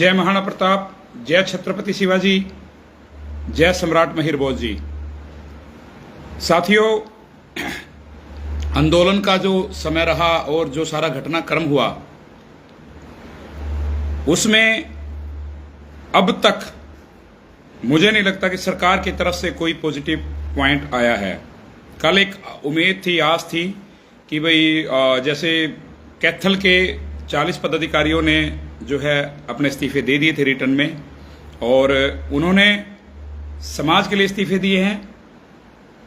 जय महाराणा प्रताप, जय छत्रपति शिवाजी, जय सम्राट महिर भोज जी। साथियों, आंदोलन का जो समय रहा और जो सारा घटनाक्रम हुआ उसमें अब तक मुझे नहीं लगता कि सरकार की तरफ से कोई पॉजिटिव पॉइंट आया है। कल एक उम्मीद थी, आस थी कि भाई जैसे कैथल के 40 पदाधिकारियों ने जो है अपने इस्तीफे दे दिए थे रिटर्न में, और उन्होंने समाज के लिए इस्तीफे दिए हैं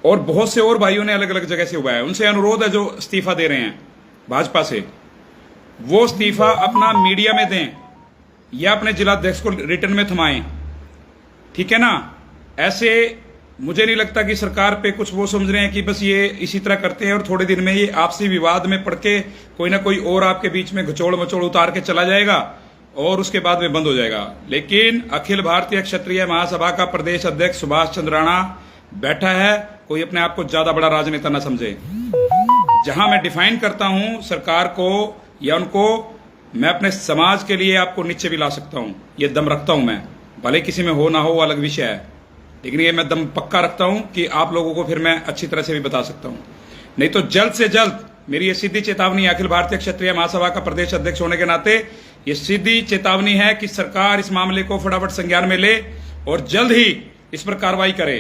और बहुत से और भाइयों ने अलग अलग जगह से हुआ है। उनसे अनुरोध है जो इस्तीफा दे रहे हैं भाजपा से, वो इस्तीफा अपना मीडिया में दें या अपने जिलाध्यक्ष को रिटर्न में थमाएं, ठीक है ना। ऐसे मुझे नहीं लगता कि सरकार पे कुछ वो समझ रहे हैं कि बस ये इसी तरह करते हैं और थोड़े दिन में ये आपसी विवाद में पड़ के कोई ना कोई और आपके बीच में घचोड़ मचोड़ उतार के चला जाएगा और उसके बाद में बंद हो जाएगा। लेकिन अखिल भारतीय क्षत्रिय महासभा का प्रदेश अध्यक्ष सुभाष चंद्र राणा बैठा है। कोई अपने आप को ज्यादा बड़ा राजनेता ना समझे। जहां मैं डिफाइन करता हूं सरकार को या उनको, मैं अपने समाज के लिए आपको नीचे भी ला सकता हूं, ये दम रखता हूं मैं। भले किसी में हो ना हो अलग विषय है, लेकिन ये मैं दम पक्का रखता हूं कि आप लोगों को फिर मैं अच्छी तरह से भी बता सकता हूं। नहीं तो जल्द से जल्द, मेरी ये सीधी चेतावनी अखिल भारतीय क्षत्रिय महासभा का प्रदेश अध्यक्ष होने के नाते ये सीधी चेतावनी है कि सरकार इस मामले को फटाफट संज्ञान में ले और जल्द ही इस पर कार्रवाई करे।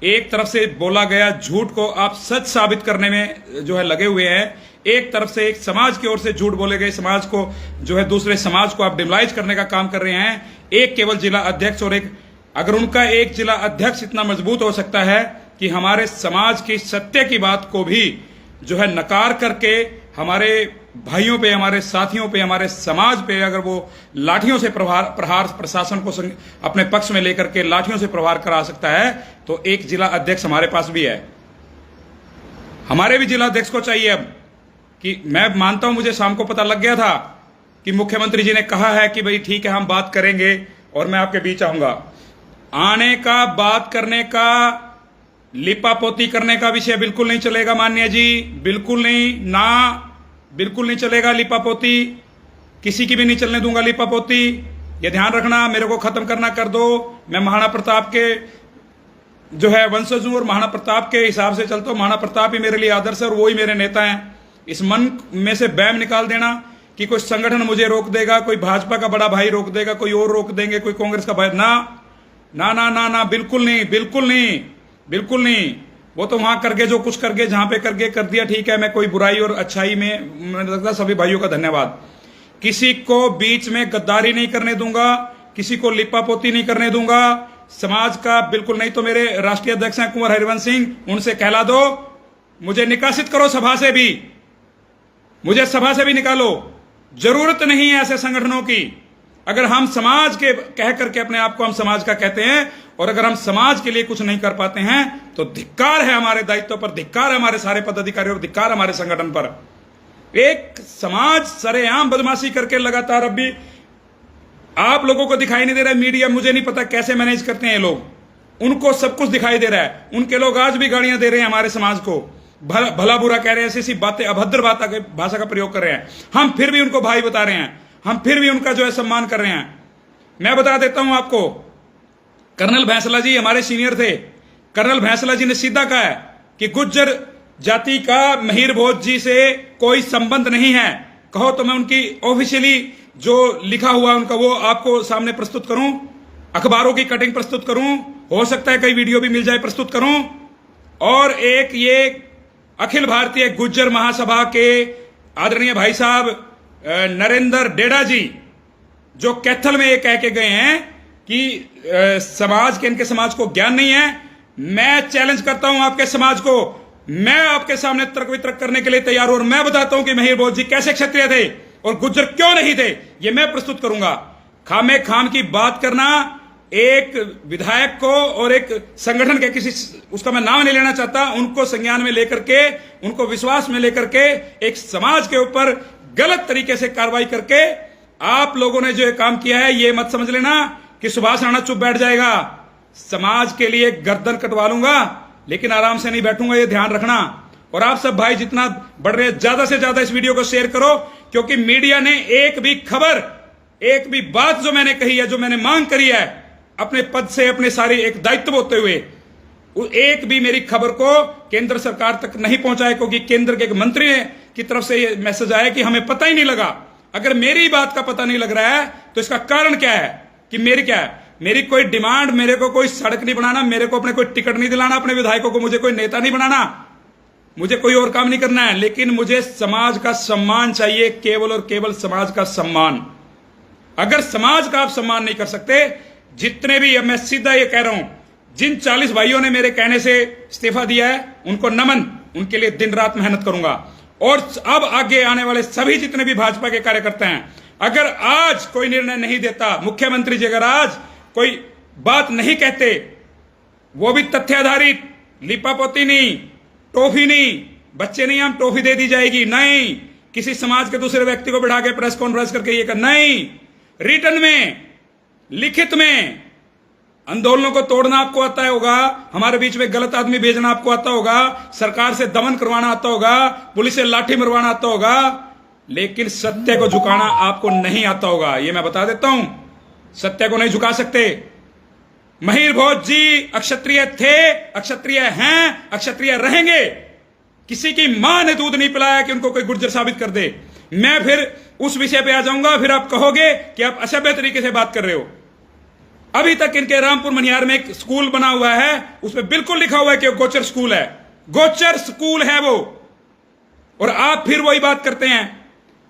एक तरफ से बोला गया झूठ को आप सच साबित करने में जो है लगे हुए हैं, एक तरफ से एक समाज की ओर से झूठ बोले गए समाज को जो है दूसरे समाज को आप डिमोलाइज करने का काम कर रहे हैं। एक केवल जिला अध्यक्ष और एक, अगर उनका एक जिला अध्यक्ष इतना मजबूत हो सकता है कि हमारे समाज की सत्य की बात को भी जो है नकार करके हमारे भाइयों पे, हमारे साथियों पे, हमारे समाज पे अगर वो लाठियों से प्रहार प्रशासन को अपने पक्ष में लेकर के लाठियों से प्रहार करा सकता है, तो एक जिला अध्यक्ष हमारे पास भी है। हमारे भी जिला अध्यक्ष को चाहिए अब कि, मैं मानता हूं मुझे शाम को पता लग गया था कि मुख्यमंत्री जी ने कहा है कि भाई ठीक है हम बात करेंगे और मैं आपके बीच आऊंगा। आने का, बात करने का, लिपापोती करने का विषय बिल्कुल नहीं चलेगा माननीय जी, बिल्कुल नहीं, ना बिल्कुल नहीं चलेगा लिपापोती। किसी की भी नहीं चलने दूंगा लिपापोती। ये ध्यान रखना, मेरे को खत्म करना कर दो। मैं महाराणा प्रताप के जो है वंशज हूं और महाराणा प्रताप के हिसाब से चलता हूं। महाराणा प्रताप ही मेरे लिए आदर्श है और वो ही मेरे नेता हैं। इस मन में से बैम निकाल देना कि कोई संगठन मुझे रोक देगा, कोई भाजपा का बड़ा भाई रोक देगा, कोई और रोक देंगे, कोई कांग्रेस का भाई, ना ना ना ना ना, बिल्कुल नहीं, बिल्कुल नहीं, बिल्कुल नहीं। वो तो वहां करके जो कुछ करके जहां पे करके कर दिया, ठीक है। मैं कोई बुराई और अच्छाई में, मुझे लगता है सभी भाइयों का धन्यवाद। किसी को बीच में गद्दारी नहीं करने दूंगा, किसी को लिपापोती नहीं करने दूंगा समाज का, बिल्कुल नहीं। तो मेरे राष्ट्रीय अध्यक्ष हैं कुंवर हरिवंश सिंह, उनसे कहला दो मुझे निकासित करो सभा से भी, मुझे सभा से भी निकालो। जरूरत नहीं है ऐसे संगठनों की। अगर हम समाज के कह करके अपने आप को हम समाज का कहते हैं और अगर हम समाज के लिए कुछ नहीं कर पाते हैं तो धिक्कार है हमारे दायित्व पर, धिक्कार है हमारे सारे पदाधिकारियों पर, धिक्कार हमारे संगठन पर। एक समाज सरेआम बदमाशी करके लगातार, अब भी आप लोगों को दिखाई नहीं दे रहा है मीडिया, मुझे नहीं पता कैसे मैनेज करते हैं ये लोग, उनको सब कुछ दिखाई दे रहा है। उनके लोग आज भी गालियां दे रहे हैं हमारे समाज को, भला बुरा कह रहे हैं, ऐसी बातें, अभद्र भाषा का प्रयोग कर रहे हैं। हम फिर भी उनको भाई बता रहे हैं, हम फिर भी उनका जो है सम्मान कर रहे हैं। मैं बता देता हूं आपको, कर्नल भैंसला जी हमारे सीनियर थे। कर्नल भैंसला जी ने सीधा कहा है कि गुज्जर जाति का महिर भोज जी से कोई संबंध नहीं है। कहो तो मैं उनकी ऑफिशियली जो लिखा हुआ उनका वो आपको सामने प्रस्तुत करूं, अखबारों की कटिंग प्रस्तुत करूं, हो सकता है कई वीडियो भी मिल जाए, प्रस्तुत करूं। और एक ये अखिल भारतीय गुज्जर महासभा के आदरणीय भाई साहब नरेंद्र डेडा जी, जो कैथल में ये कह के गए हैं कि समाज के, इनके समाज को ज्ञान नहीं है। मैं चैलेंज करता हूं आपके समाज को, मैं आपके सामने तर्क वितर्क करने के लिए तैयार हूं और मैं बताता हूं कि महिर भोज जी कैसे क्षत्रिय थे और गुज्जर क्यों नहीं थे, ये मैं प्रस्तुत करूंगा। खामे खाम की बात करना एक विधायक को और एक संगठन के किसी, उसका मैं नाम नहीं लेना चाहता, उनको संज्ञान में लेकर के, उनको विश्वास में लेकर के एक समाज के ऊपर गलत तरीके से कार्रवाई करके आप लोगों ने जो ये काम किया है, ये मत समझ लेना कि सुभाष राणा चुप बैठ जाएगा। समाज के लिए गर्दन कटवा लूंगा लेकिन आराम से नहीं बैठूंगा, ये ध्यान रखना। और आप सब भाई जितना बढ़ रहे हैं, ज्यादा से ज्यादा इस वीडियो को शेयर करो, क्योंकि मीडिया ने एक भी खबर एक भी बात जो मैंने कही है, जो मैंने मांग करी है अपने पद से, अपने सारे एक दायित्व होते हुए, एक भी मेरी खबर को केंद्र सरकार तक नहीं पहुंचाए, क्योंकि केंद्र के एक मंत्री की तरफ से यह मैसेज आया कि हमें पता ही नहीं लगा। अगर मेरी बात का पता नहीं लग रहा है तो इसका कारण क्या है? कि मेरी क्या है, मेरी कोई डिमांड, मेरे को कोई सड़क नहीं बनाना, मेरे को अपने कोई टिकट नहीं दिलाना अपने विधायकों को, मुझे कोई नेता नहीं बनाना, मुझे कोई और काम नहीं करना है, लेकिन मुझे समाज का सम्मान चाहिए, केवल और केवल समाज का सम्मान। अगर समाज का आप सम्मान नहीं कर सकते, जितने भी, अब मैं सीधा ये कह रहा हूं, जिन 40 भाइयों ने मेरे कहने से इस्तीफा दिया है उनको नमन, उनके लिए दिन रात मेहनत करूंगा। और अब आगे आने वाले सभी जितने भी भाजपा के कार्यकर्ता हैं, अगर आज कोई निर्णय नहीं देता, मुख्यमंत्री जी अगर आज कोई बात नहीं कहते, वो भी तथ्य आधारित, लिपापोती नहीं, टॉफी नहीं, बच्चे नहीं हम टॉफी दे दी जाएगी, नहीं, किसी समाज के दूसरे व्यक्ति को बिठा के प्रेस कॉन्फ्रेंस करके ये कर, नहीं, रिटर्न में, लिखित में, आंदोलनों को तोड़ना आपको आता होगा, हमारे बीच में गलत आदमी भेजना आपको आता होगा, सरकार से दमन करवाना आता होगा, पुलिस से लाठी मरवाना आता होगा, लेकिन सत्य को झुकाना आपको नहीं आता होगा। ये मैं बता देता हूं, सत्य को नहीं झुका सकते। महिर भोज जी अक्षत्रिय थे, अक्षत्रिय हैं, अक्षत्रिय रहेंगे। किसी की मां ने दूध नहीं पिलाया कि उनको कोई गुर्जर साबित कर दे। मैं फिर उस विषय पे आ जाऊंगा, फिर आप कहोगे कि आप असभ्य तरीके से बात कर रहे हो। अभी तक इनके रामपुर मनिहार में एक स्कूल बना हुआ है, उसमें बिल्कुल लिखा हुआ है कि गोचर स्कूल है, गोचर स्कूल है वो, और आप फिर वही बात करते हैं।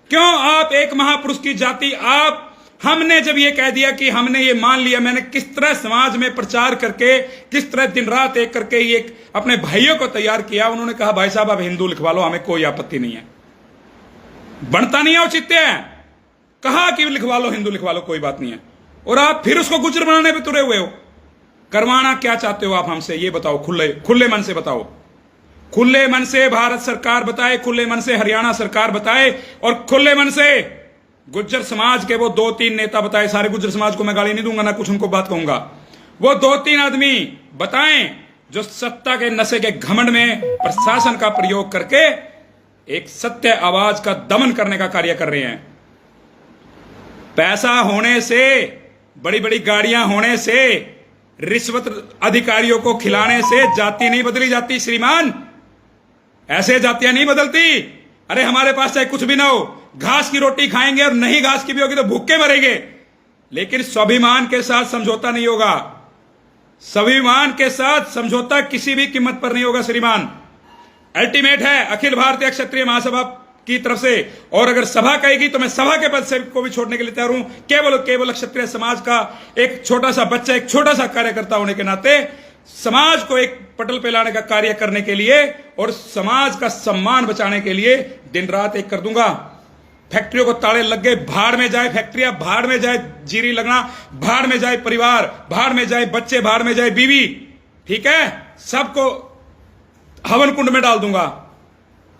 क्यों? आप एक महापुरुष की जाति, आप, हमने जब ये कह दिया कि हमने ये मान लिया, मैंने किस तरह समाज में प्रचार करके, किस तरह दिन रात एक करके ये अपने भाइयों को तैयार किया। उन्होंने कहा भाई साहब आप हिंदू लिखवा लो, हमें कोई आपत्ति नहीं है, बनता नहीं है, औचित्य है, कहा कि लिखवा लो, हिंदू लिखवा लो, कोई बात नहीं है। और आप फिर उसको गुजर बनाने पे तुरे हुए हो। करवाना क्या चाहते हो आप हमसे, ये बताओ, खुले मन से बताओ, खुले मन से भारत सरकार बताए, खुले मन से हरियाणा सरकार बताए, और खुले मन से गुज्जर समाज के वो 2-3 नेता बताए। सारे गुज्जर समाज को मैं गाली नहीं दूंगा, ना कुछ उनको बात कहूंगा। वो 2-3 आदमी बताएं जो सत्ता के नशे के घमंड में प्रशासन का प्रयोग करके एक सत्य आवाज का दमन करने का कार्य कर रहे हैं। पैसा होने से, बड़ी बड़ी गाड़ियां होने से, रिश्वत अधिकारियों को खिलाने से जाति नहीं बदली जाती श्रीमान, ऐसे जातियां नहीं बदलती। अरे हमारे पास चाहे कुछ भी ना हो, घास की रोटी खाएंगे, और नहीं घास की भी होगी तो भूखे मरेंगे, लेकिन स्वाभिमान के साथ समझौता नहीं होगा। स्वाभिमान के साथ समझौता किसी भी कीमत पर नहीं होगा श्रीमान। अल्टीमेट है अखिल भारतीय क्षत्रिय महासभा की तरफ से, और अगर सभा कहेगी तो मैं सभा के पद से को भी छोड़ने के लिए तैयार हूं। केवल और केवल क्षत्रिय समाज का एक छोटा सा बच्चा, एक छोटा सा कार्यकर्ता होने के नाते समाज को एक पटल पे लाने का कार्य करने के लिए और समाज का सम्मान बचाने के लिए दिन रात एक कर दूंगा। फैक्ट्रियों को ताले लग गए, भाड़ में जाए फैक्ट्रियां, भाड़ में जाए जीरी लगना, भाड़ में जाए परिवार, भाड़ में जाए बच्चे, भाड़ में जाए बीवी, ठीक है, सबको हवन कुंड में डाल दूंगा।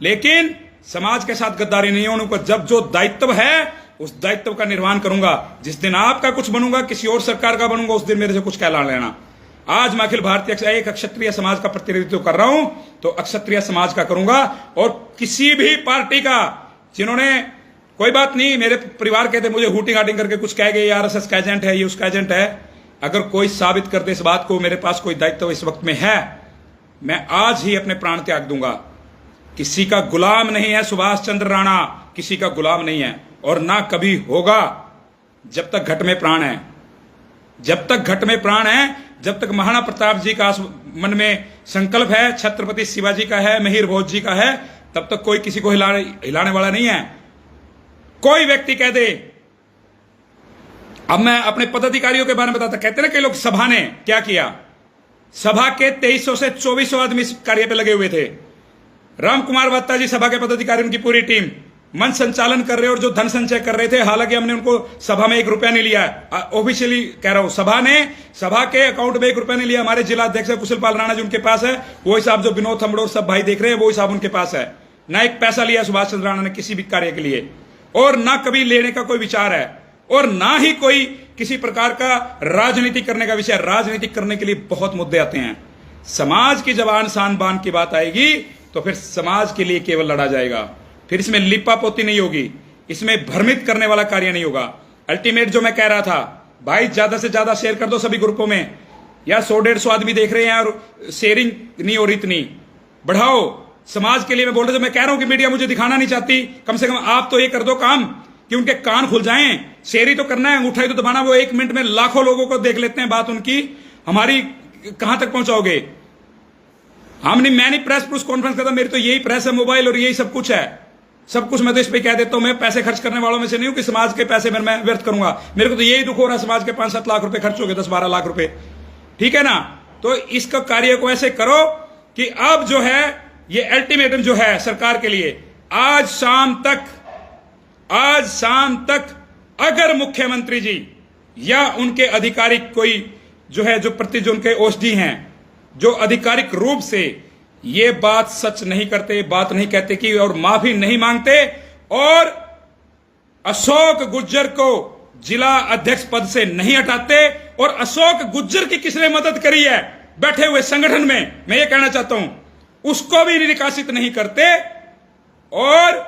लेकिन समाज के साथ गद्दारी नहीं होने को, जब जो दायित्व है उस दायित्व का निर्वहन करूंगा। जिस दिन आपका कुछ बनूंगा, किसी और सरकार का बनूंगा, उस दिन मेरे से कुछ कहला लेना। आज मैं अखिल भारतीय एक क्षत्रिय समाज का प्रतिनिधित्व कर रहा हूं, तो क्षत्रिय समाज का करूंगा। और किसी भी पार्टी का, जिन्होंने, कोई बात नहीं, मेरे परिवार कहते मुझे हूटिंग हाटिंग करके कुछ कह गए, आरएसएस का एजेंट है, ये उसका एजेंट है, अगर कोई साबित कर दे इस बात को, मेरे पास कोई दायित्व इस वक्त में है, मैं आज ही अपने प्राण त्याग दूंगा। किसी का गुलाम नहीं है सुभाष चंद्र राणा, किसी का गुलाम नहीं है, और ना कभी होगा जब तक घट में प्राण है। जब तक घट में प्राण है, जब तक महाराणा प्रताप जी का मन में संकल्प है, छत्रपति शिवाजी का है, महिर भोज जी का है, तब तक कोई किसी को हिलाने वाला नहीं है। कोई व्यक्ति कह दे, अब मैं अपने पदाधिकारियों के बारे में बताता, कहते ना कई लोग सभा ने क्या किया, सभा के 2300 से 2400 आदमी इस कार्य पे लगे हुए थे। राम कुमार वत्ता जी सभा के पदाधिकारी, उनकी पूरी टीम मंच संचालन कर रहे और जो धन संचय कर रहे थे। हालांकि हमने उनको सभा में 1 रुपया नहीं लिया, ऑफिशियली कह रहा हूं, सभा ने, सभा के अकाउंट में 1 रुपया नहीं लिया। हमारे जिला अध्यक्ष कुशल पाल राणा जी, उनके पास है वो हिसाब, जो विनोद थमड़ो सब भाई देख रहे हैं वो हिसाब उनके पास है। ना एक पैसा लिया सुभाष चंद्र राणा ने किसी भी कार्य के लिए, और ना कभी लेने का कोई विचार है, और ना ही कोई किसी प्रकार का राजनीति करने का विषय। राजनीति करने के लिए बहुत मुद्दे आते हैं। समाज की जबान शान बान की बात आएगी तो फिर समाज के लिए केवल लड़ा जाएगा। फिर इसमें लिपापोती नहीं होगी, इसमें भ्रमित करने वाला कार्य नहीं होगा। अल्टीमेट जो मैं कह रहा था, भाई ज्यादा से ज्यादा शेयर कर दो सभी ग्रुपों में। या 100-150 आदमी देख रहे हैं और शेयरिंग नहीं हो रही, इतनी बढ़ाओ। समाज के लिए मैं बोल रहा हूं, मैं कह रहा हूं कि मीडिया मुझे दिखाना नहीं चाहती, कम से कम आप तो ये कर दो काम कि उनके कान खुल जाएं। शेयर ही तो करना है, अंगूठा ही तो दबाना। वो 1 मिनट में लाखों लोगों को देख लेते हैं बात उनकी, हमारी कहां तक पहुंचाओगे? मैं नहीं प्रेस कॉन्फ्रेंस करता, मेरी तो यही प्रेस है, मोबाइल और यही सब कुछ है। सब कुछ मैं तो इस पे कह देता हूं। मैं पैसे खर्च करने वालों में से नहीं हूं कि समाज के पैसे मैं व्यर्थ करूंगा। मेरे को तो यही दुख हो रहा है, समाज के 5-7 लाख रुपए खर्च हो गए, 10-12 लाख रुपए, ठीक है ना। तो इसका कार्य को ऐसे करो कि अब जो है ये अल्टीमेटम जो है सरकार के लिए, आज शाम तक अगर मुख्यमंत्री जी या उनके आधिकारिक कोई जो है जो उनके ओएसडी हैं, जो आधिकारिक रूप से ये बात सच नहीं करते, बात नहीं कहते कि और माफी नहीं मांगते और अशोक गुज्जर को जिला अध्यक्ष पद से नहीं हटाते, और अशोक गुज्जर की किसने मदद करी है बैठे हुए संगठन में, मैं ये कहना चाहता हूं, उसको भी निष्कासित नहीं करते और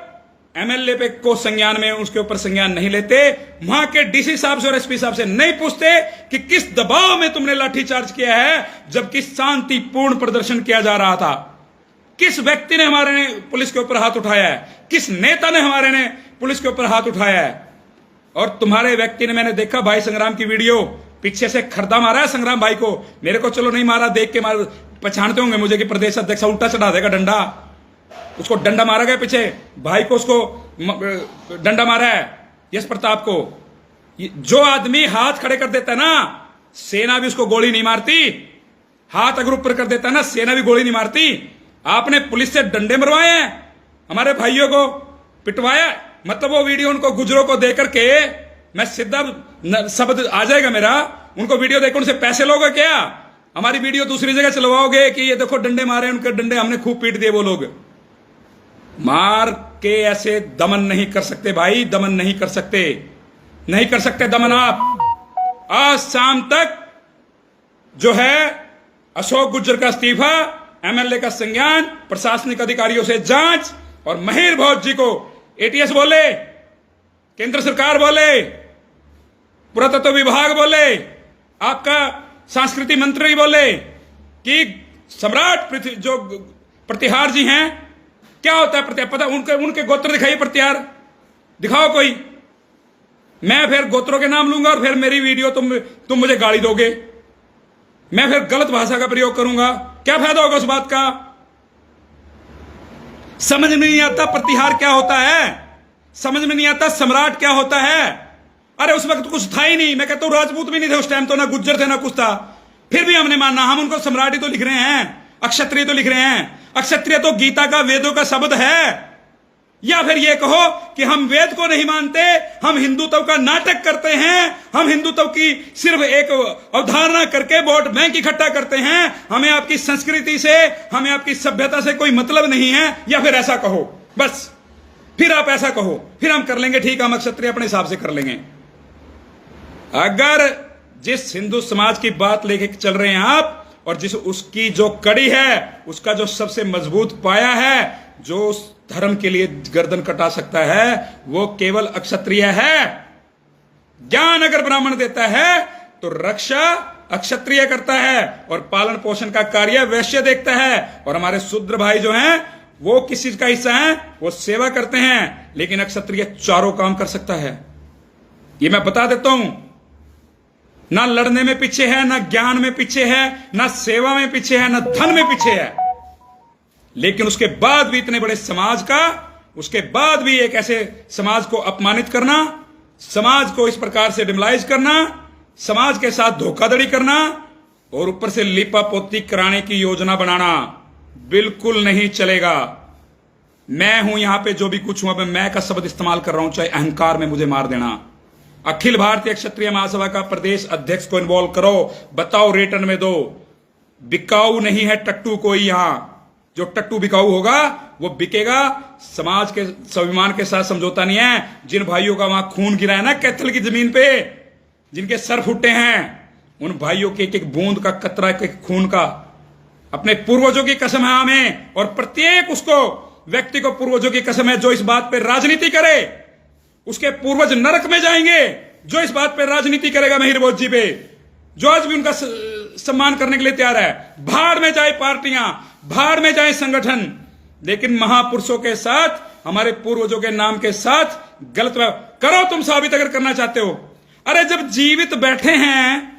एमएलए पे को संज्ञान में उसके ऊपर संज्ञान नहीं लेते, वहां के डीसी साहब से और एसपी साहब से नहीं पूछते कि किस दबाव में तुमने लाठीचार्ज किया है, जबकि शांतिपूर्ण प्रदर्शन किया जा रहा था। किस व्यक्ति ने हमारे पुलिस के ऊपर हाथ उठाया है, किस नेता ने हमारे ने पुलिस के ऊपर हाथ उठाया है। और तुम्हारे व्यक्ति ने, मैंने देखा भाई संग्राम की वीडियो, पीछे से खरदा मारा है संग्राम भाई को। मेरे को चलो नहीं मारा, देख के मार पहचानते होंगे मुझे कि प्रदेश अध्यक्ष उल्टा चढ़ा देगा डंडा, उसको डंडा मारा गया पीछे भाई को, उसको डंडा मारा है यश प्रताप को। जो आदमी हाथ खड़े कर देता है ना, सेना भी उसको गोली नहीं मारती। हाथ अगर ऊपर कर देता है ना, सेना भी गोली नहीं मारती। आपने पुलिस से डंडे मरवाए हैं, हमारे भाइयों को पिटवाया, मतलब वो वीडियो उनको गुजरों को देकर के मैं सीधा शब्द आ जाएगा मेरा, उनको वीडियो देखो उनसे पैसे लोगे क्या? हमारी वीडियो दूसरी जगह चलवाओगे कि ये देखो डंडे मारे, उनके डंडे हमने खूब पीट दिए। वो लोग मार के ऐसे दमन नहीं कर सकते भाई, दमन नहीं कर सकते, नहीं कर सकते दमन आप। आज शाम तक जो है अशोक गुज्जर का इस्तीफा, एमएलए का संज्ञान, प्रशासनिक अधिकारियों से जांच, और महिर भौज जी को एटीएस बोले, केंद्र सरकार बोले, पुरातत्व विभाग बोले, आपका संस्कृति मंत्री बोले कि सम्राट जो प्रतिहार जी हैं, क्या होता है प्रतिहार पता? उनके गोत्र दिखाइए, प्रतिहार दिखाओ कोई। मैं फिर गोत्रों के नाम लूंगा और फिर मेरी वीडियो तुम मुझे गाली दोगे, मैं फिर गलत भाषा का प्रयोग करूंगा, क्या फायदा होगा उस बात का? समझ में नहीं आता प्रतिहार क्या होता है, समझ में नहीं आता सम्राट क्या होता है। अरे उस वक्त कुछ था ही नहीं, मैं कहता हूं राजपूत भी नहीं थे उस टाइम, तो ना गुज्जर थे ना कुछ था, फिर भी हमने माना। हम उनको सम्राट ही तो लिख रहे हैं, अक्षत्रिय तो लिख रहे हैं। अक्षत्रिय तो गीता का, वेदों का शब्द है। या फिर यह कहो कि हम वेद को नहीं मानते, हम हिंदुत्व का नाटक करते हैं, हम हिंदुत्व की सिर्फ एक अवधारणा करके वोट बैंक इकट्ठा करते हैं, हमें आपकी संस्कृति से, हमें आपकी सभ्यता से कोई मतलब नहीं है। या फिर ऐसा कहो, बस फिर आप ऐसा कहो, फिर हम कर लेंगे, ठीक, हम क्षत्रिय अपने हिसाब से कर लेंगे। अगर जिस हिंदू समाज की बात लेके चल रहे हैं आप, और जिस उसकी जो कड़ी है, उसका जो सबसे मजबूत पाया है, जो उस धर्म के लिए गर्दन कटा सकता है, वो केवल अक्षत्रिय है। ज्ञान अगर ब्राह्मण देता है तो रक्षा अक्षत्रिय करता है, और पालन पोषण का कार्य वैश्य देखता है। और हमारे शूद्र भाई जो हैं वो किस चीज का हिस्सा हैं? वो सेवा करते हैं। लेकिन अक्षत्रिय चारों काम कर सकता है, ये मैं बता देता हूं। ना लड़ने में पीछे है, ना ज्ञान में पीछे है, ना सेवा में पीछे है, ना धन में पीछे है। लेकिन उसके बाद भी इतने बड़े समाज का, उसके बाद भी एक ऐसे समाज को अपमानित करना, समाज को इस प्रकार से डिमोलाइज करना, समाज के साथ धोखाधड़ी करना, और ऊपर से लिपापोती कराने की योजना बनाना बिल्कुल नहीं चलेगा। मैं हूं यहां पे, जो भी कुछ हूं, मैं का शब्द इस्तेमाल कर रहा हूं, चाहे अहंकार में मुझे मार देना। अखिल भारतीय क्षत्रिय महासभा का प्रदेश अध्यक्ष को इन्वॉल्व करो, बताओ, रिटर्न में दो। बिकाऊ नहीं है टट्टू कोई यहां, जो टट्टू बिकाऊ होगा वो बिकेगा। समाज के स्वाभिमान के साथ समझौता नहीं है। जिन भाइयों का वहां खून गिरा है ना कैथल की जमीन पे, जिनके सर फूटे हैं, उन भाइयों के एक एक बूंद का, कतरा, एक खून का, अपने पूर्वजों की कसम है हमें, और प्रत्येक उसको व्यक्ति को पूर्वजों की कसम है जो इस बात पे राजनीति करे, उसके पूर्वज नरक में जाएंगे। जो इस बात पे राजनीति करेगा महिर भोज जी पे, जो आज भी उनका सम्मान करने के लिए तैयार है, भाड़ में जाए पार्टियां, भाड़ में जाए संगठन, लेकिन महापुरुषों के साथ, हमारे पूर्वजों के नाम के साथ गलत करो तुम साबित अगर करना चाहते हो। अरे जब जीवित बैठे हैं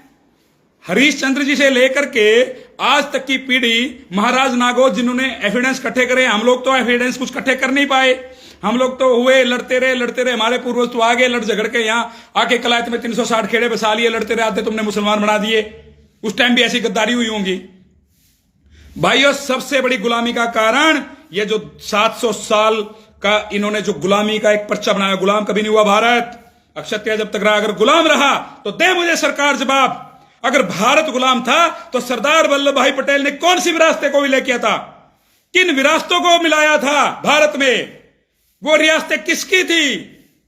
हरीश चंद्र जी से लेकर के आज तक की पीढ़ी, महाराज नागौर जिन्होंने एविडेंस इकट्ठे करे, हम लोग तो एविडेंस कुछ इकट्ठे कर नहीं पाए। हम लोग तो हुए लड़ते रहे, हमारे पूर्वज तो आगे लड़ झगड़ के यहां आके कलायत में 360 खेड़े बसा लिए, लड़ते रहे, आते तुमने मुसलमान बना दिए। उस टाइम भी ऐसी गद्दारी हुई होंगी। भाइयों, सबसे बड़ी गुलामी का कारण ये जो 700 साल का इन्होंने जो गुलामी का एक पर्चा बनाया, गुलाम कभी नहीं हुआ भारत। क्षत्रिय जब तक रहा, अगर गुलाम रहा तो दे मुझे सरकार जवाब। अगर भारत गुलाम था तो सरदार वल्लभ भाई पटेल ने कौन सी विरासतें को विलय किया था, किन विरासतों को मिलाया था भारत में, वो रियासतें किसकी थी?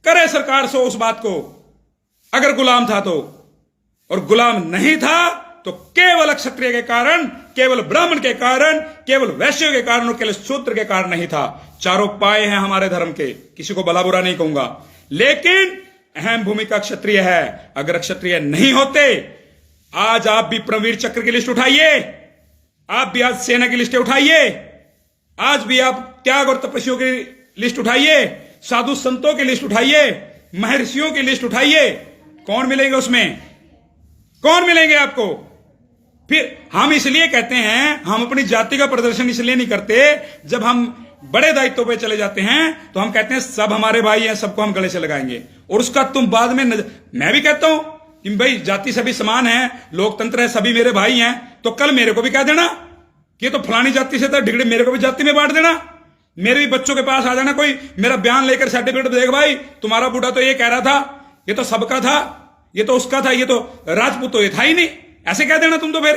करे सरकार सो उस बात को, अगर गुलाम था तो। और गुलाम नहीं था तो केवल क्षत्रिय के कारण, केवल ब्राह्मण के कारण, केवल वैश्य के कारण और केवल शूद्र के कारण नहीं था। चारों पाए हैं हमारे धर्म के, किसी को भला बुरा नहीं कहूंगा, लेकिन अहम भूमिका क्षत्रिय है। अगर क्षत्रिय नहीं होते, आज आप भी परमवीर चक्र की लिस्ट उठाइए, आप भी आज सेना की लिस्टें उठाइए, आज भी आप त्याग और तपस्वियों की लिस्ट उठाइए, साधु संतों की लिस्ट उठाइए, महर्षियों की लिस्ट उठाइए, कौन मिलेंगे उसमें? कौन मिलेंगे आपको? फिर हम इसलिए कहते हैं, हम अपनी जाति का प्रदर्शन इसलिए नहीं करते, जब हम बड़े दायित्वों पे चले जाते हैं तो हम कहते हैं सब हमारे भाई हैं, सबको हम गले से लगाएंगे, और उसका तुम बाद में मैं भी कहता हूं कि भाई जाति सभी समान है, लोकतंत्र है, सभी मेरे भाई हैं, तो कल मेरे को भी कह देना कि तो फलानी जाति से था डिगड़े, मेरे को भी जाति में बांट देना। मेरे भी बच्चों के पास आ जाना कोई, मेरा बयान लेकर सर्टिफिकेट देख भाई तुम्हारा बूढ़ा तो ये कह रहा था, ये तो सबका था, ये तो उसका था, ये तो राजपूत तो ये था ही नहीं, ऐसे कह देना तुम तो। फिर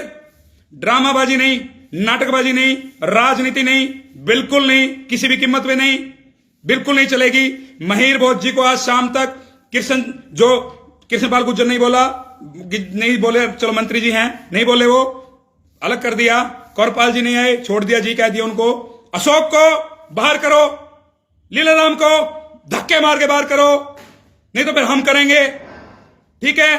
ड्रामाबाजी नहीं, नाटकबाजी नहीं, राजनीति नहीं, बिल्कुल नहीं, किसी भी कीमत पे नहीं, बिल्कुल नहीं चलेगी। महिर भोज जी को आज शाम तक कृष्णपाल गुर्जर नहीं बोला, नहीं बोले, चलो मंत्री जी हैं, नहीं बोले, वो अलग कर दिया। कौरपाल जी नहीं आए, छोड़ दिया, जी कह दिया उनको। अशोक को बाहर करो, लीलाराम को धक्के मार के बाहर करो, नहीं तो फिर हम करेंगे, ठीक है?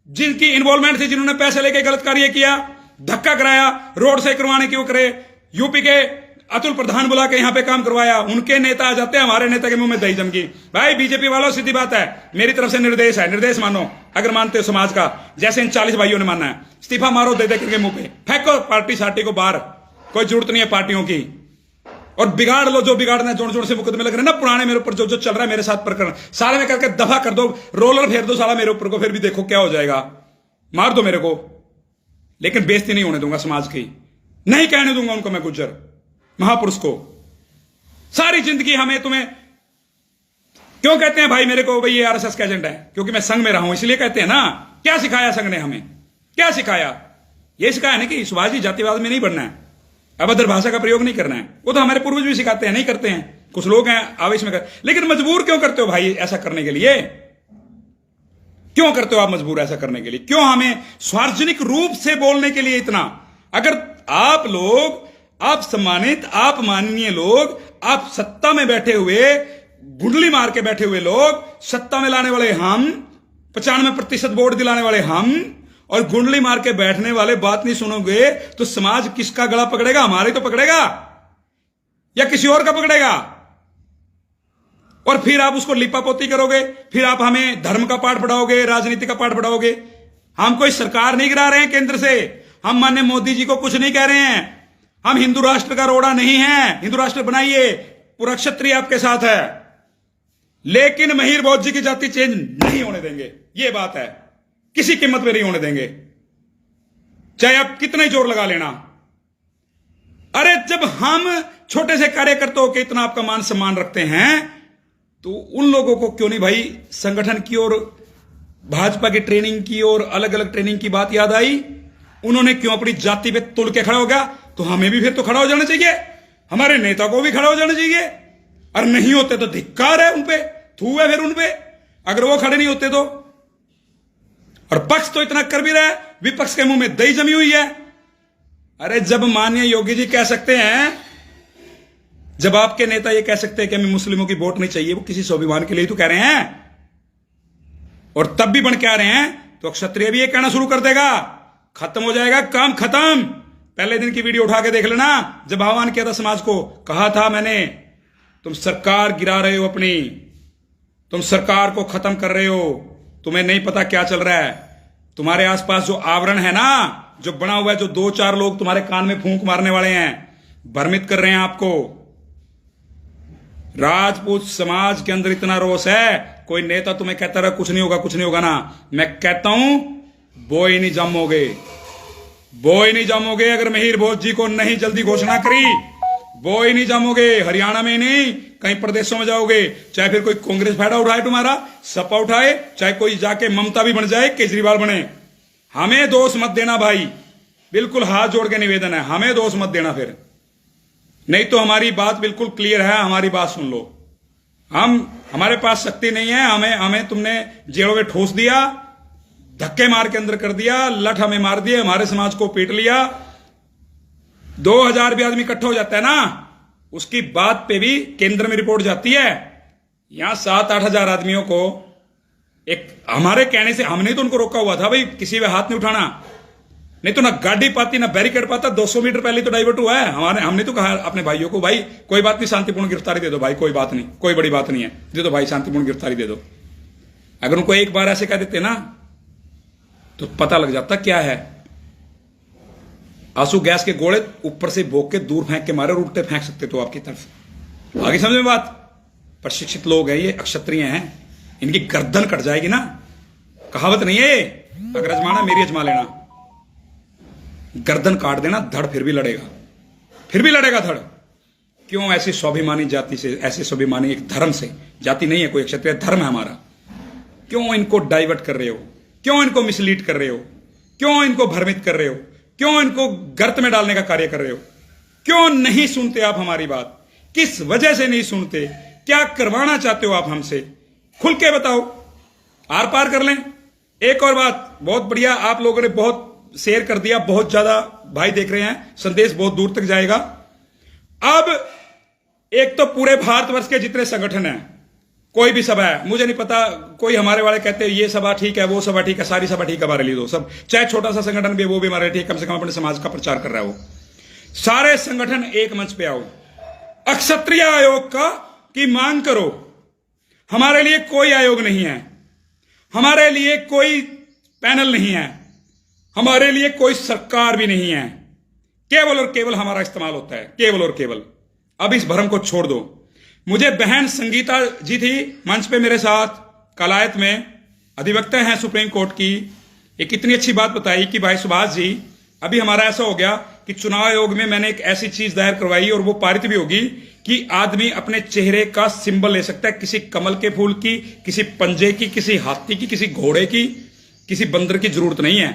जिनकी इन्वॉल्वमेंट थी, जिन्होंने पैसे लेके गलत कार्य किया, धक्का कराया, रोड से करवाने क्यों करे, यूपी के अतुल प्रधान बुला के यहां पे काम करवाया, उनके नेता आ जाते हैं, हमारे नेता के मुंह में दही जम गई। भाई बीजेपी वालों, सीधी बात है, मेरी तरफ से निर्देश है, निर्देश मानो अगर मानते हो समाज का, जैसे इन 40 भाइयों ने मानना है। इस्तीफा मारो दे करके मुंह पे, फेंको पार्टी सार्टी को बाहर, कोई जरूरत नहीं है पार्टियों की। और बिगाड़ लो जो बिगाड़ना है, जोड़ जोड़ से मुकदमे लग रहे हैं ना पुराने, मेरे ऊपर जो जो चल रहा है मेरे साथ प्रकरण, सारे में करके दफा कर दो, रोलर फेर दो साला मेरे ऊपर को, फिर भी देखो क्या हो जाएगा, मार दो मेरे को, लेकिन बेइज्जती नहीं होने दूंगा समाज की, नहीं कहने दूंगा उनको मैं गुज्जर महापुरुष को। सारी जिंदगी हमें तुम्हें क्यों कहते हैं भाई मेरे को, भाई ये आरएसएस का एजेंट है, क्योंकि मैं संघ में रहा हूं, इसलिए कहते हैं ना। क्या सिखाया संघ ने हमें, क्या सिखाया? ये सिखाया ना कि सुभाष जी जातिवाद में नहीं बढ़ना है, अभद्र भाषा का प्रयोग नहीं करना है, वो तो हमारे पूर्वज भी सिखाते हैं, नहीं करते हैं, कुछ लोग हैं आवेश में कर, लेकिन मजबूर क्यों करते हो भाई ऐसा करने के लिए? क्यों करते हो आप मजबूर ऐसा करने के लिए? क्यों हमें सार्वजनिक रूप से बोलने के लिए इतना? अगर आप लोग, आप सम्मानित, आप माननीय लोग, आप सत्ता में बैठे हुए, गुंडली मार के बैठे हुए लोग, सत्ता में लाने वाले हम, 95% वोट दिलाने वाले हम, और गुंडली मार के बैठने वाले बात नहीं सुनोगे तो समाज किसका गला पकड़ेगा? हमारे तो पकड़ेगा या किसी और का पकड़ेगा? और फिर आप उसको लिपापोती करोगे, फिर आप हमें धर्म का पाठ पढ़ाओगे, राजनीति का पाठ पढ़ाओगे। हम कोई सरकार नहीं गिरा रहे हैं केंद्र से, हम माननीय मोदी जी को कुछ नहीं कह रहे हैं, हम हिंदू राष्ट्र का रोड़ा नहीं है, हिंदू राष्ट्र बनाइए, पूरा क्षत्रिय आपके साथ है, लेकिन महिर भोज जी की जाति चेंज नहीं होने देंगे, ये बात है, किसी कीमत पे नहीं होने देंगे, चाहे आप कितना ही जोर लगा लेना। अरे जब हम छोटे से कार्यकर्ताओं के इतना आपका मान सम्मान रखते हैं, तो उन लोगों को क्यों नहीं भाई संगठन की और भाजपा की ट्रेनिंग की और अलग अलग ट्रेनिंग की बात याद आई? उन्होंने क्यों अपनी जाति पे तुल के खड़ा हो गया? तो हमें भी फिर तो खड़ा हो जाना चाहिए, हमारे नेता को भी खड़ा हो जाना चाहिए। और नहीं होते तो धिक्कार है उनपे, थू है फिर उनपे, अगर वो खड़े नहीं होते तो। और पक्ष तो इतना कर भी रहा है, विपक्ष के मुंह में दही जमी हुई है। अरे जब माननीय योगी जी कह सकते हैं, जब आपके नेता ये कह सकते हैं कि हमें मुस्लिमों की वोट नहीं चाहिए, वो किसी स्वाभिमान के लिए तो कह रहे हैं। और तब भी बन के आ रहे हैं तो क्षत्रिय भी ये कहना शुरू कर देगा, खत्म हो जाएगा, काम खत्म। पहले दिन की वीडियो उठा के देख लेना, जब आह्वान किया था समाज को, कहा था मैंने, तुम सरकार गिरा रहे हो अपनी, तुम सरकार को खत्म कर रहे हो, तुम्हें नहीं पता क्या चल रहा है। तुम्हारे आसपास जो आवरण है ना, जो बना हुआ है, जो 2-4 लोग तुम्हारे कान में फूंक मारने वाले हैं, भ्रमित कर रहे हैं आपको। राजपूत समाज के अंदर इतना रोष है, कोई नेता तुम्हें कहता रहा कुछ नहीं होगा, कुछ नहीं होगा ना, मैं कहता हूं बोई नहीं जमोगे, बोई नहीं जमोगे। अगर मिहिर भोज जी को नहीं जल्दी घोषणा करी, बोई नहीं जमोगे। हरियाणा में नहीं, कई प्रदेशों में जाओगे, चाहे फिर कोई कांग्रेस फायदा उठाए तुम्हारा, सपा उठाए, चाहे कोई जाके ममता भी बन जाए, केजरीवाल बने, हमें दोष मत देना भाई, बिल्कुल हाथ जोड़ के निवेदन है, हमें दोष मत देना फिर, नहीं तो हमारी बात बिल्कुल क्लियर है, हमारी बात सुन लो। हमारे पास शक्ति नहीं है, हमें तुमने जेलों में ठोस दिया, धक्के मार के अंदर कर दिया, लठ हमें मार दिए, हमारे समाज को पीट लिया। 2000 भी आदमी इकट्ठा हो जाता है ना, उसकी बात पे भी केंद्र में रिपोर्ट जाती है। यहां 7-8 हजार आदमियों को एक हमारे कहने से, हमने तो उनको रोका हुआ था भाई, किसी पे हाथ नहीं उठाना, नहीं तो ना गाड़ी पाती ना बैरिकेड पाता, 200 मीटर पहले तो डाइवर्ट हुआ है। हमने तो कहा अपने भाइयों को, भाई कोई बात नहीं, शांतिपूर्ण गिरफ्तारी दे दो भाई, कोई बात नहीं, कोई बड़ी बात नहीं है, दे दो भाई, शांतिपूर्ण गिरफ्तारी दे दो। अगर उनको एक बार ऐसे कह देते ना तो पता लग जाता क्या है। आंसू गैस के गोले ऊपर से भोग के दूर फेंक के मारे और उल्टे फेंक सकते तो आपकी तरफ। आगे समझ में बात। प्रशिक्षित लोग हैं ये, अक्षत्रिय हैं, इनकी गर्दन कट जाएगी ना। कहावत नहीं है, अगर अजमाना मेरी अजमा लेना, गर्दन काट देना, धड़ फिर भी लड़ेगा, फिर भी लड़ेगा धड़। क्यों ऐसी स्वाभिमानी जाति से, ऐसे स्वाभिमानी एक धर्म से, जाति नहीं है कोई, क्षत्रिय धर्म है हमारा, क्यों इनको डाइवर्ट कर रहे हो, क्यों इनको मिसलीड कर रहे हो, क्यों इनको भ्रमित कर रहे हो, क्यों इनको गर्त में डालने का कार्य कर रहे हो, क्यों नहीं सुनते आप हमारी बात, किस वजह से नहीं सुनते, क्या करवाना चाहते हो आप हमसे, खुल के बताओ, आर पार कर लें। एक और बात, बहुत बढ़िया, आप लोगों ने बहुत शेयर कर दिया, बहुत ज्यादा भाई देख रहे हैं, संदेश बहुत दूर तक जाएगा। अब एक तो पूरे भारतवर्ष के जितने संगठन हैं, कोई भी सभा है, मुझे नहीं पता, कोई हमारे वाले कहते हैं ये सभा ठीक है, वो सभा ठीक है, सारी सभा ठीक है, हमारे लिए दो सब, चाहे छोटा सा संगठन भी वो भी हमारे ठीक, कम से कम अपने समाज का प्रचार कर रहा है वो। सारे संगठन एक मंच पे आओ, अक्षत्रिय आयोग का की मांग करो। हमारे लिए कोई आयोग नहीं है, हमारे लिए कोई पैनल नहीं है, हमारे लिए कोई सरकार भी नहीं है, केवल और केवल हमारा इस्तेमाल होता है, केवल और केवल। अब इस भ्रम को छोड़ दो। मुझे बहन संगीता जी थी मंच पे मेरे साथ, कलायत में अधिवक्ता हैं सुप्रीम कोर्ट की, एक इतनी अच्छी बात बताई कि भाई सुभाष जी, अभी हमारा ऐसा हो गया कि चुनाव आयोग में मैंने एक ऐसी चीज दायर करवाई और वो पारित भी होगी कि आदमी अपने चेहरे का सिंबल ले सकता है, किसी कमल के फूल की, किसी पंजे की, किसी हाथी की, किसी घोड़े की, किसी बंदर की जरूरत नहीं है।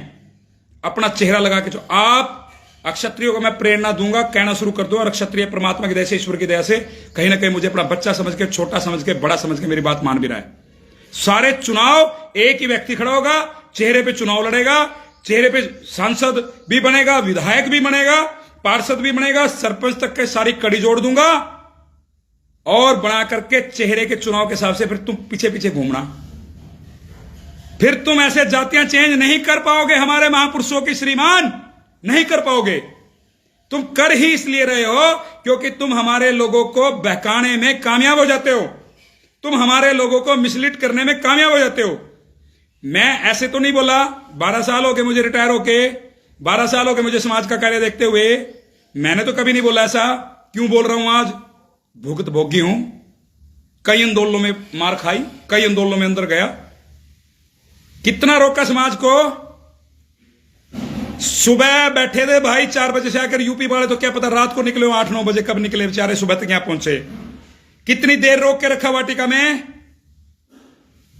अपना चेहरा लगा के, जो आप अक्षत्रियों को मैं प्रेरणा दूंगा, कहना शुरू कर दो, और अक्षत्रिय परमात्मा की दया से, ईश्वर की दया से, कहीं ना कहीं मुझे अपना बच्चा समझ के, छोटा समझ के, बड़ा समझ के मेरी बात मान भी रहा है। सारे चुनाव एक ही व्यक्ति खड़ा होगा, चेहरे पे चुनाव लड़ेगा, चेहरे पे सांसद भी बनेगा, विधायक भी बनेगा, पार्षद भी बनेगा, सरपंच तक के सारी कड़ी जोड़ दूंगा, और बना करके चेहरे के चुनाव के हिसाब से फिर तुम पीछे पीछे घूमना। फिर तुम ऐसे जातियां चेंज नहीं कर पाओगे, हमारे महापुरुषों की श्रीमान, नहीं कर पाओगे। तुम कर ही इसलिए रहे हो क्योंकि तुम हमारे लोगों को बहकाने में कामयाब हो जाते हो, तुम हमारे लोगों को मिसलीड करने में कामयाब हो जाते हो। मैं ऐसे तो नहीं बोला, 12 साल हो गए मुझे रिटायर होके, 12 साल हो गए मुझे समाज का कार्य देखते हुए, मैंने तो कभी नहीं बोला ऐसा। क्यों बोल रहा हूं आज? भुगत भोगी हूं, कई आंदोलनों में मार खाई, कई आंदोलनों में अंदर गया, कितना रोका समाज को। सुबह बैठे थे भाई 4 बजे से आकर यूपी वाले, तो क्या पता रात को निकले हो 8-9 बजे, कब निकले बेचारे, सुबह तक यहां पहुंचे। कितनी देर रोक के रखा वाटिका में,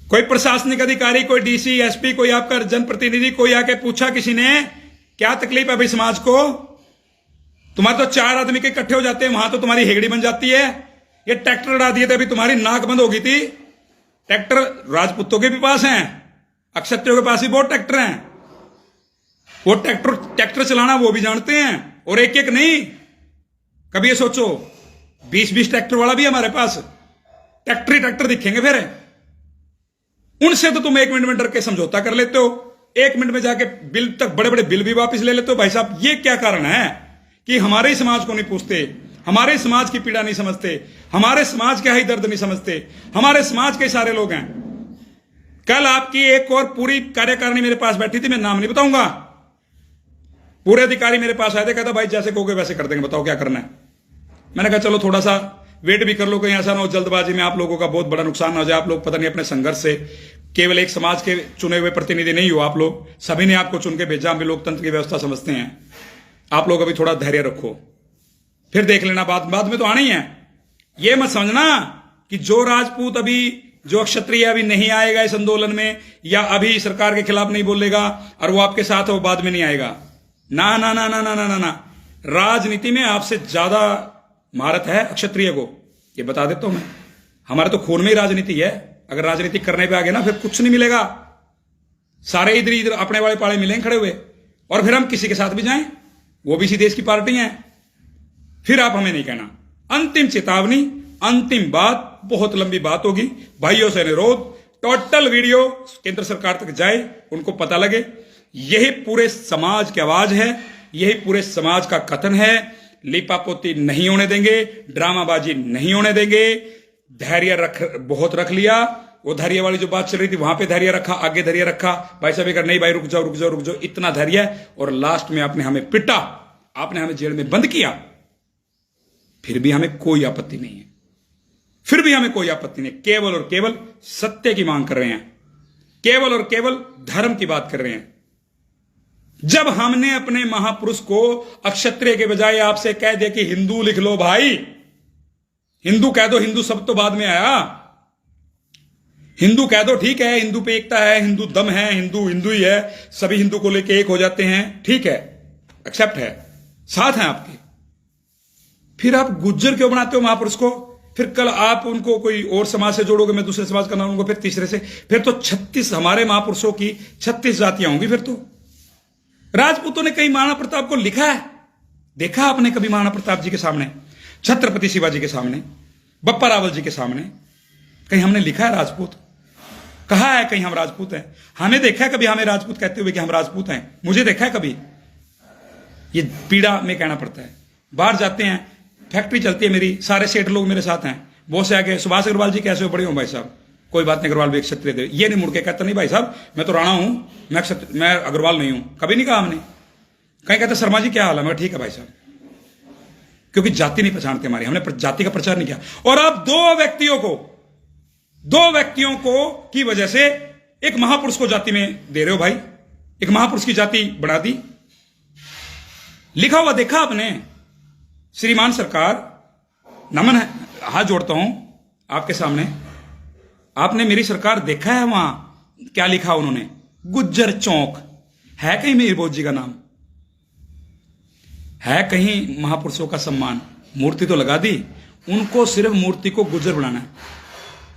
कोई प्रशासनिक अधिकारी, कोई डीसी, एसपी, कोई आपका जनप्रतिनिधि, कोई आके पूछा किसी ने क्या तकलीफ है भाई समाज को? तुम्हारे तो 4 आदमी के इकट्ठे हो जाते हैं, वहां तो तुम्हारी हेगड़ी बन जाती है। ये ट्रैक्टर उड़ा दिए थे, अभी तुम्हारी नाक बंद हो गई थी। ट्रैक्टर राजपूतों के भी पास हैं, अक्षत्रियों के पास भी बहुत ट्रैक्टर हैं, वो ट्रैक्टर चलाना वो भी जानते हैं, और एक एक नहीं। कभी ये सोचो 20-20 ट्रैक्टर वाला भी हमारे पास, ट्रैक्टर ही ट्रैक्टर दिखेंगे फिर। उनसे तो तुम 1 मिनट में डर के समझौता कर लेते हो, 1 मिनट में जाके बिल तक, बड़े बड़े बिल भी वापस ले लेते हो। भाई साहब, ये क्या कारण है कि हमारे समाज को नहीं पूछते, हमारे समाज की पीड़ा नहीं समझते, हमारे समाज का ही दर्द नहीं समझते। हमारे समाज के सारे लोग हैं। कल आपकी एक और पूरी कार्यकारिणी मेरे पास बैठी थी, मैं नाम नहीं बताऊंगा। पूरे अधिकारी मेरे पास आए थे, कहता भाई जैसे कहोगे वैसे कर देंगे, बताओ क्या करना है। मैंने कहा चलो थोड़ा सा वेट भी कर लो, कहीं ऐसा ना हो जल्दबाजी में आप लोगों का बहुत बड़ा नुकसान ना हो जाए। आप लोग पता नहीं अपने संघर्ष से, केवल एक समाज के चुने हुए प्रतिनिधि नहीं हो आप लोग, सभी ने आपको चुन के भेजा, हम भी लोकतंत्र की व्यवस्था समझते हैं। आप लोग अभी थोड़ा धैर्य रखो, फिर देख लेना, बाद में तो आना ही है। ये मत समझना कि जो राजपूत अभी, जो क्षत्रिय अभी नहीं आएगा इस आंदोलन में, या अभी सरकार के खिलाफ नहीं बोलेगा और वो आपके साथ है, वो बाद में नहीं आएगा। ना ना ना ना ना ना ना ना, राजनीति में आपसे ज्यादा महारत है क्षत्रिय को, ये बता देता हूं मैं। हमारे तो खून में ही राजनीति है। अगर राजनीति करने पे आ गए ना, फिर कुछ नहीं मिलेगा। सारे इधर इधर अपने वाले पाले मिलेंगे खड़े हुए, और फिर हम किसी के साथ भी जाएं, वो भी इसी देश की पार्टी है, फिर आप हमें नहीं कहना। अंतिम चेतावनी, अंतिम बात, बहुत लंबी बात होगी। भाइयों से अनुरोध, टोटल वीडियो केंद्र सरकार तक जाए, उनको पता लगे। यही पूरे समाज की आवाज है, यही पूरे समाज का कथन है। लिपापोती नहीं होने देंगे, ड्रामाबाजी नहीं होने देंगे। धैर्य बहुत रख लिया। वो धैर्य वाली जो बात चल रही थी, वहां पे धैर्य रखा, आगे धैर्य रखा। भाई साहब अगर नहीं भाई रुक जाओ रुक जाओ रुक जाओ, इतना धैर्य, और लास्ट में आपने हमें पिटा, आपने हमें जेल में बंद किया, फिर भी हमें कोई आपत्ति नहीं है, फिर भी हमें कोई आपत्ति नहीं। केवल और केवल सत्य की मांग कर रहे हैं, केवल और केवल धर्म की बात कर रहे हैं। जब हमने अपने महापुरुष को अक्षत्रिय के बजाय आपसे कह दिया कि हिंदू लिख लो, भाई हिंदू कह दो, हिंदू सब तो बाद में आया, हिंदू कह दो, ठीक है, हिंदू पे एकता है, हिंदू दम है, हिंदू हिंदू ही है, सभी हिंदू को लेके एक हो जाते हैं, ठीक है, एक्सेप्ट है, साथ हैं आपके। फिर आप गुज्जर क्यों बनाते हो महापुरुष को? फिर कल आप उनको कोई और समाज से जोड़ोगे, मैं दूसरे समाज का नाम लूंगा, फिर तीसरे से, फिर तो 36 हमारे महापुरुषों की 36 जातियां होंगी। फिर तो राजपूतों ने कहीं महाराणा प्रताप को लिखा है? देखा आपने कभी महाराणा प्रताप जी के सामने, छत्रपति शिवाजी के सामने, बप्पा रावल जी के सामने कहीं हमने लिखा है राजपूत? कहा है कहीं हम राजपूत हैं? हमें देखा है कभी हमें राजपूत कहते हुए कि हम राजपूत हैं? मुझे देखा है कभी? ये पीड़ा में कहना पड़ता है। बाहर जाते हैं, फैक्ट्री चलती है मेरी, सारे सेठ लोग मेरे साथ हैं, बहुत से आगे सुभाष अग्रवाल जी कैसे हो, बड़े हो भाई साहब, कोई बात नहीं, अग्रवाल भी एक क्षत्रिय थे। ये नहीं मुड़ के कहता नहीं भाई साहब मैं तो राणा हूं, मैं अग्रवाल नहीं हूं, कभी नहीं कहा हमने। कहीं कहते शर्मा जी क्या हाल है, मैं ठीक है भाई साहब, क्योंकि जाति नहीं पहचानते हमारी, हमने जाति का प्रचार नहीं किया। और आप दो व्यक्तियों को की वजह से एक महापुरुष को जाति में दे रहे हो भाई, एक महापुरुष की जाति बढ़ा दी। लिखा हुआ देखा आपने? श्रीमान सरकार, नमन है, हाथ जोड़ता हूं आपके सामने, आपने मेरी सरकार देखा है वहां क्या लिखा उन्होंने? गुज्जर चौक है कहीं मीर बोध जी का नाम है? कहीं महापुरुषों का सम्मान? मूर्ति तो लगा दी, उनको सिर्फ मूर्ति को गुज्जर बनाना है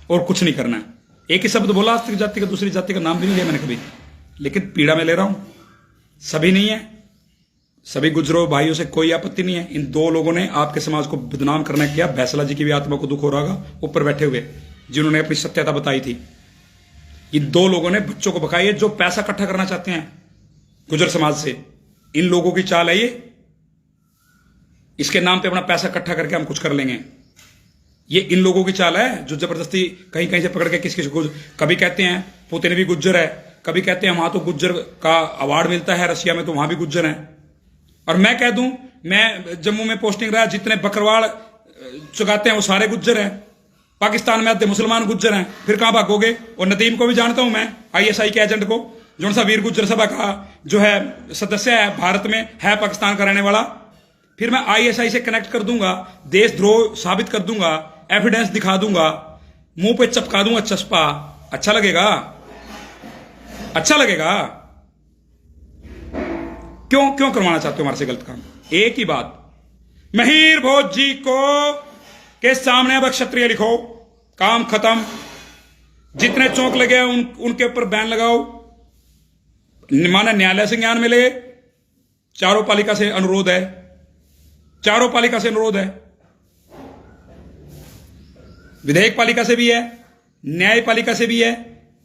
और कुछ नहीं करना है। एक ही शब्द बोला, आज तक जाति का दूसरी जाति का नाम भी नहीं लिया मैंने कभी, लेकिन पीड़ा में ले रहा हूं। सभी नहीं है, सभी गुजरों भाइयों से कोई आपत्ति नहीं है। इन दो लोगों ने आपके समाज को बदनाम करना किया। बैसला जी की भी आत्मा को दुख हो रहा होगा ऊपर बैठे हुए, जिन्होंने अपनी सत्यता बताई थी। इन दो लोगों ने बच्चों को भगाई है, जो पैसा इकट्ठा करना चाहते हैं गुजर समाज से। इन लोगों की चाल है ये, इसके नाम पे अपना पैसा इकट्ठा करके हम कुछ कर लेंगे। ये इन लोगों की चाल है, जो जबरदस्ती कहीं कहीं से पकड़ के किसी को, कभी कहते हैं पुतिन भी गुज्जर है, कभी कहते हैं वहां तो गुज्जर का अवार्ड मिलता है रशिया में, तो वहां भी गुज्जर है। और मैं कह दूं, मैं जम्मू में पोस्टिंग रहा, जितने बकरवाल चुकाते हैं वो सारे गुज्जर हैं। पाकिस्तान में आधे मुसलमान गुज्जर हैं, फिर कहां भागोगे? और नदीम को भी जानता हूं मैं, ISI के एजेंट को, जो सा वीर गुज्जर सभा का जो है सदस्य है, भारत में है, पाकिस्तान का रहने वाला। फिर मैं ISI से कनेक्ट कर दूंगा, देशद्रोह साबित कर दूंगा, एविडेंस दिखा दूंगा, मुंह पे चपका दूंगा चस्पा। अच्छा लगेगा? अच्छा लगेगा? क्यों करवाना चाहते हो हमारे से गलत काम? एक ही बात, महीर भोज जी को के सामने अब क्षत्रिय लिखो, काम खत्म। जितने चौक लगे उनके ऊपर बैन लगाओ, माना न्यायालय से ज्ञान मिले। चारों पालिका से अनुरोध है, चारों पालिका से अनुरोध है, विधेयक पालिका से भी है, न्याय पालिका से भी है,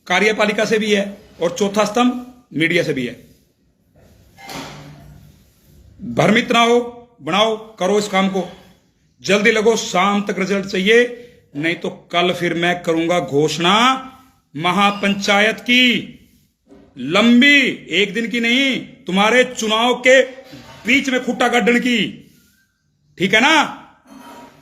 कार्यपालिका से भी है और चौथा स्तंभ मीडिया से भी है। भ्रमित ना हो, बनाओ, करो इस काम को, जल्दी लगो, शाम तक रिजल्ट चाहिए, नहीं तो कल फिर मैं करूंगा घोषणा महापंचायत की, लंबी, एक दिन की नहीं, तुम्हारे चुनाव के बीच में खुट्टा गड्ढन की, ठीक है ना।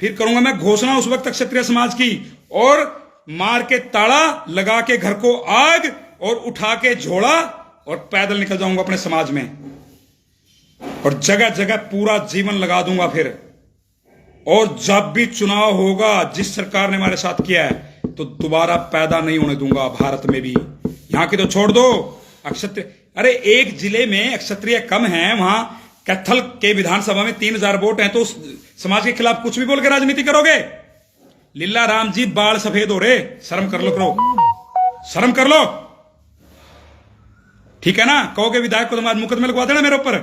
फिर करूंगा मैं घोषणा उस वक्त क्षत्रिय समाज की, और मार के ताला, लगा के घर को आग, और उठा के झोला, और पैदल निकल जाऊंगा अपने समाज में, और जगह जगह पूरा जीवन लगा दूंगा फिर। और जब भी चुनाव होगा, जिस सरकार ने हमारे साथ किया है, तो दोबारा पैदा नहीं होने दूंगा भारत में भी। यहां की तो छोड़ दो, अक्षत्रिय, अरे एक जिले में अक्षत्रिय कम है, वहां कैथल के विधानसभा में 3000 वोट हैं, तो उस समाज के खिलाफ कुछ भी बोल के राजनीति करोगे? लीला राम जी बाल सफेद हो रहे, शर्म कर लो, करो, शर्म कर लो, ठीक है ना। कहोगे विधायक को तुम्हारे मुकदमे लगवा देना मेरे ऊपर,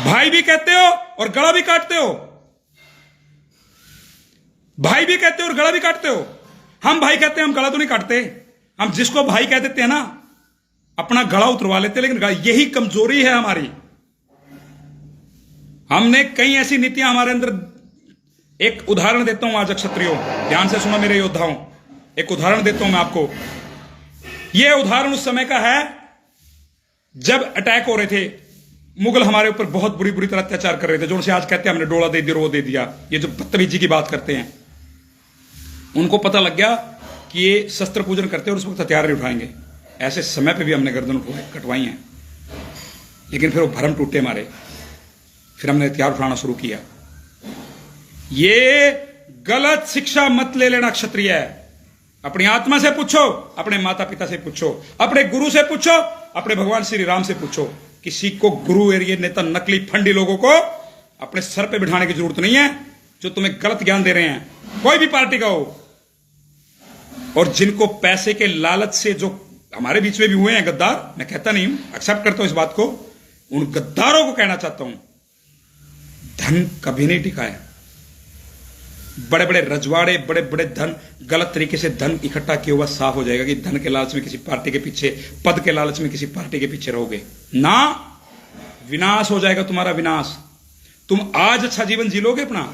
भाई भी कहते हो और गला भी काटते हो, भाई भी कहते हो और गला भी काटते हो। हम भाई कहते हैं, हम गला तो नहीं काटते, हम जिसको भाई कह देते हैं ना, अपना गला उतरवा लेते हैं, लेकिन यही कमजोरी है हमारी। हमने कई ऐसी नीतियां हमारे अंदर, एक उदाहरण देता हूं आज क्षत्रियों, ध्यान से सुनो मेरे योद्धाओं, एक उदाहरण देता हूं मैं आपको। यह उदाहरण उस समय का है जब अटैक हो रहे थे, मुगल हमारे ऊपर बहुत बुरी बुरी तरह अत्याचार कर रहे थे, जो उनसे आज कहते हैं हमने डोला दे दिया, वो दे दिया, ये जो बदतमीजी की बात करते हैं। उनको पता लग गया कि ये शस्त्र पूजन करते हैं और उस वक्त हथियार नहीं उठाएंगे। ऐसे समय पे भी हमने गर्दन कटवाई हैं, लेकिन फिर वो भरम टूटे हमारे, फिर हमने हथियार उठाना शुरू किया। ये गलत शिक्षा मत ले लेना क्षत्रिय है। अपनी आत्मा से पूछो, अपने माता पिता से पूछो, अपने गुरु से पूछो, अपने भगवान श्री राम से पूछो। किसी को गुरु और ये नेता नकली फंडी लोगों को अपने सर पे बिठाने की जरूरत नहीं है, जो तुम्हें गलत ज्ञान दे रहे हैं, कोई भी पार्टी का हो। और जिनको पैसे के लालच से, जो हमारे बीच में भी हुए हैं गद्दार, मैं कहता नहीं हूं, एक्सेप्ट करता हूं इस बात को, उन गद्दारों को कहना चाहता हूं, धन कभी नहीं टिका है। बड़े बड़े रजवाड़े, बड़े बड़े धन, गलत तरीके से धन इकट्ठा किया हुआ साफ हो जाएगा कि धन के लालच में किसी पार्टी के पीछे, पद के लालच में किसी पार्टी के पीछे रहोगे ना, विनाश हो जाएगा तुम्हारा, विनाश। तुम आज अच्छा जीवन जी लोगे अपना,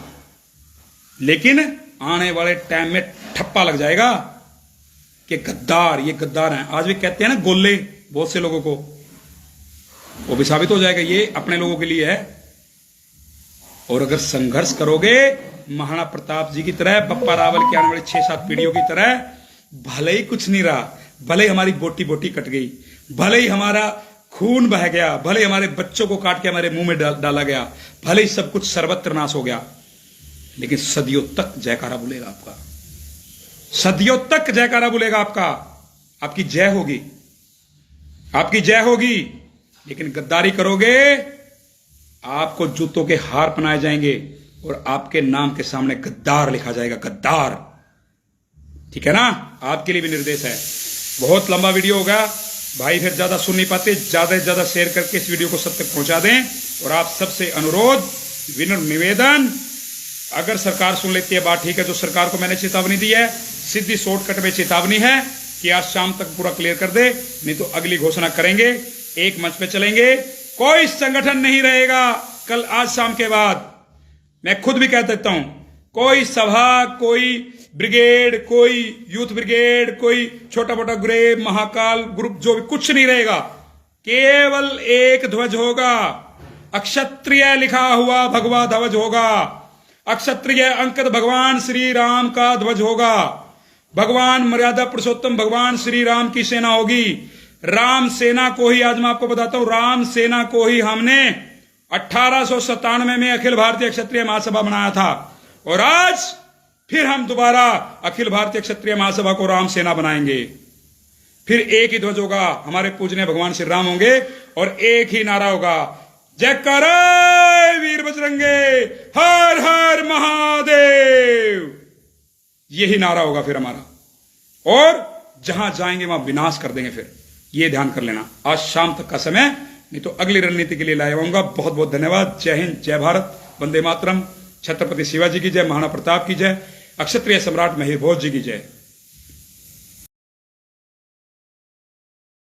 लेकिन आने वाले टाइम में ठप्पा लग जाएगा कि गद्दार, ये गद्दार हैं। आज भी कहते हैं ना गोले, बहुत से लोगों को, वो भी साबित हो जाएगा ये अपने लोगों के लिए है। और अगर संघर्ष करोगे महाराणा प्रताप जी की तरह, बप्पा रावल की आने वाली 6-7 पीढ़ियों की तरह, भले ही कुछ नहीं रहा, भले ही हमारी बोटी बोटी कट गई, भले ही हमारा खून बह गया, भले ही हमारे बच्चों को काट के हमारे मुंह में डाला गया, भले ही सब कुछ सर्वत्र नाश हो गया, लेकिन सदियों तक जयकारा बोलेगा आपका, सदियों तक जयकारा बोलेगा आपका, आपकी जय होगी, आपकी जय होगी। लेकिन गद्दारी करोगे, आपको जूतों के हार पहनाए जाएंगे और आपके नाम के सामने गद्दार लिखा जाएगा, गद्दार, ठीक है ना। आपके लिए भी निर्देश है। बहुत लंबा वीडियो होगा भाई, फिर ज्यादा सुन नहीं पाते, ज्यादा से ज्यादा शेयर करके इस वीडियो को सब तक पहुंचा दें। और आप सबसे अनुरोध, विनम्र निवेदन, अगर सरकार सुन लेती है बात ठीक है, जो सरकार को मैंने चेतावनी दी है, सीधी शॉर्टकट में चेतावनी है कि आज शाम तक पूरा क्लियर कर दे, नहीं तो अगली घोषणा करेंगे, एक मंच पे चलेंगे, कोई संगठन नहीं रहेगा कल आज शाम के बाद। मैं खुद भी कह देता हूं, कोई सभा, कोई ब्रिगेड, कोई यूथ ब्रिगेड, कोई छोटा मोटा ग्रेव, महाकाल ग्रुप, जो भी, कुछ नहीं रहेगा। केवल एक ध्वज होगा, अक्षत्रिय लिखा हुआ भगवा ध्वज होगा, अक्षत्रिय अंकित भगवान श्री राम का ध्वज होगा, भगवान मर्यादा पुरुषोत्तम भगवान श्री राम की सेना होगी। राम सेना को ही, आज मैं आपको बताता हूं, राम सेना को ही हमने 1897 में अखिल भारतीय क्षत्रिय महासभा बनाया था, और आज फिर हम दोबारा अखिल भारतीय क्षत्रिय महासभा को राम सेना बनाएंगे। फिर एक ही ध्वज होगा, हमारे पूजनीय भगवान श्री राम होंगे, और एक ही नारा होगा, जयकारा वीर बजरंगे, हर हर महादेव। यही नारा होगा फिर हमारा, और जहां जाएंगे वहां विनाश कर देंगे। फिर ये ध्यान कर लेना, आज शाम तक का समय, नहीं तो अगली रणनीति के लिए लाया आऊंगा। बहुत बहुत धन्यवाद। जय हिंद, जय भारत, वंदे मातरम, छत्रपति शिवाजी की जय, महाराणा प्रताप की जय, अक्षत्रिय सम्राट महिर भोज जी की जय।